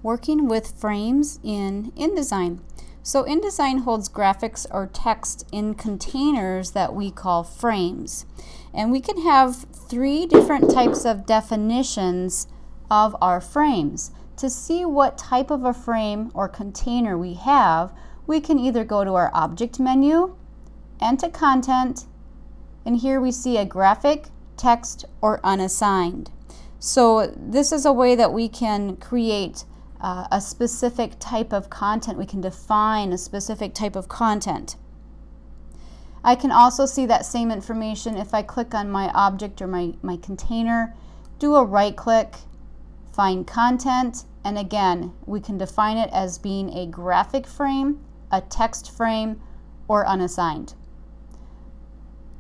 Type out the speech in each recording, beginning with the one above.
working with frames in InDesign. So InDesign holds graphics or text in containers that we call frames. And we can have three different types of definitions of our frames. To see what type of a frame or container we have, we can either go to our Object menu, Enter Content, and here we see a graphic, text, or unassigned. So this is a way that we can create a specific type of content. We can define a specific type of content. I can also see that same information if I click on my object or my container, do a right click, find content, and again, we can define it as being a graphic frame, a text frame, or unassigned.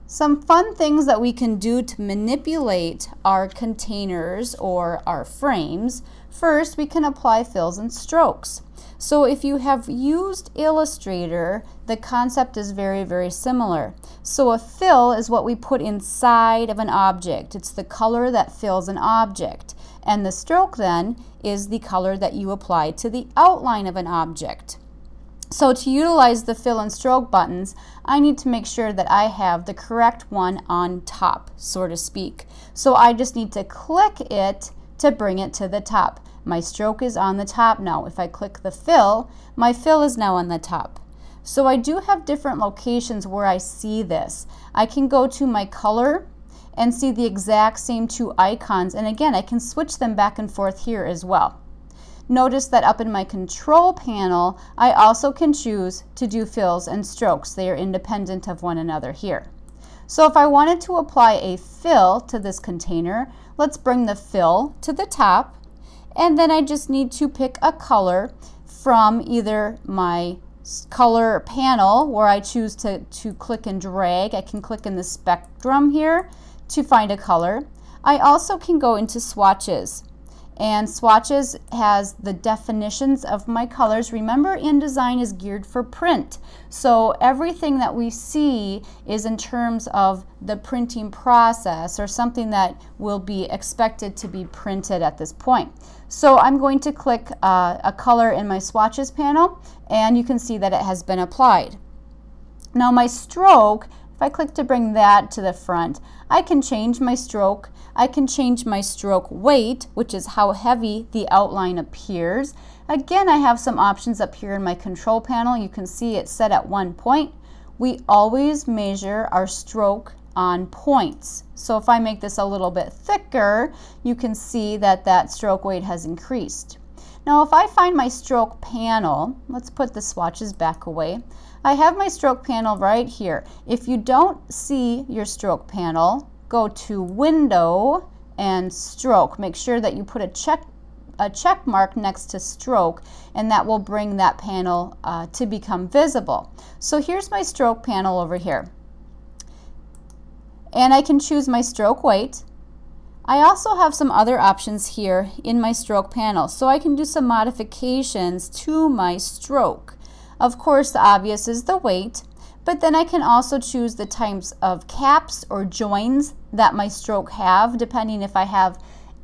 Some fun things that we can do to manipulate our containers or our frames. First, we can apply fills and strokes. So if you have used Illustrator, the concept is very, very similar. So a fill is what we put inside of an object. It's the color that fills an object. And the stroke then is the color that you apply to the outline of an object. So to utilize the fill and stroke buttons, I need to make sure that I have the correct one on top, so to speak. So I just need to click it to bring it to the top. My stroke is on the top now. If I click the fill, my fill is now on the top. So I do have different locations where I see this. I can go to my color and see the exact same two icons, and again, I can switch them back and forth here as well. Notice that up in my control panel, I also can choose to do fills and strokes. They are independent of one another here. So if I wanted to apply a fill to this container, let's bring the fill to the top, and then I just need to pick a color from either my color panel where I choose to click and drag. I can click in the spectrum here to find a color. I also can go into swatches. And swatches has the definitions of my colors. Remember, InDesign is geared for print. So everything that we see is in terms of the printing process or something that will be expected to be printed at this point. So I'm going to click a color in my swatches panel, and you can see that it has been applied. Now my stroke, if I click to bring that to the front, I can change my stroke. I can change my stroke weight, which is how heavy the outline appears. Again, I have some options up here in my control panel. You can see it's set at 1 point. We always measure our stroke on points. So if I make this a little bit thicker, you can see that that stroke weight has increased. Now if I find my stroke panel, let's put the swatches back away. I have my stroke panel right here. If you don't see your stroke panel, go to Window and Stroke. Make sure that you put a check mark next to stroke, and that will bring that panel to become visible. So here's my stroke panel over here. And I can choose my stroke weight. I also have some other options here in my stroke panel, so I can do some modifications to my stroke. Of course, the obvious is the weight, but then I can also choose the types of caps or joins that my stroke have, depending if I have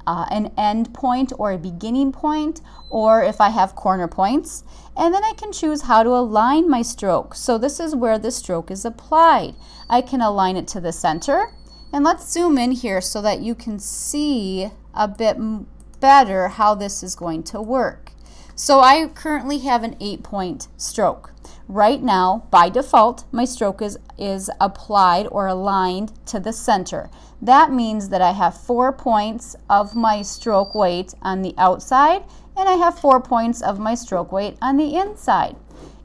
an end point or a beginning point, or if I have corner points. And then I can choose how to align my stroke. So this is where the stroke is applied. I can align it to the center. And let's zoom in here so that you can see a bit better how this is going to work. So I currently have an 8-point stroke. Right now, by default, my stroke is applied or aligned to the center. That means that I have 4 points of my stroke weight on the outside, and I have 4 points of my stroke weight on the inside.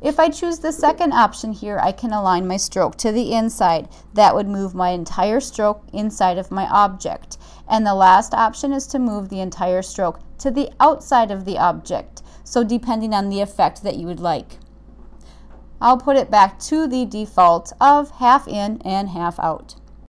If I choose the second option here, I can align my stroke to the inside. That would move my entire stroke inside of my object. And the last option is to move the entire stroke to the outside of the object. So depending on the effect that you would like. I'll put it back to the default of half in and half out.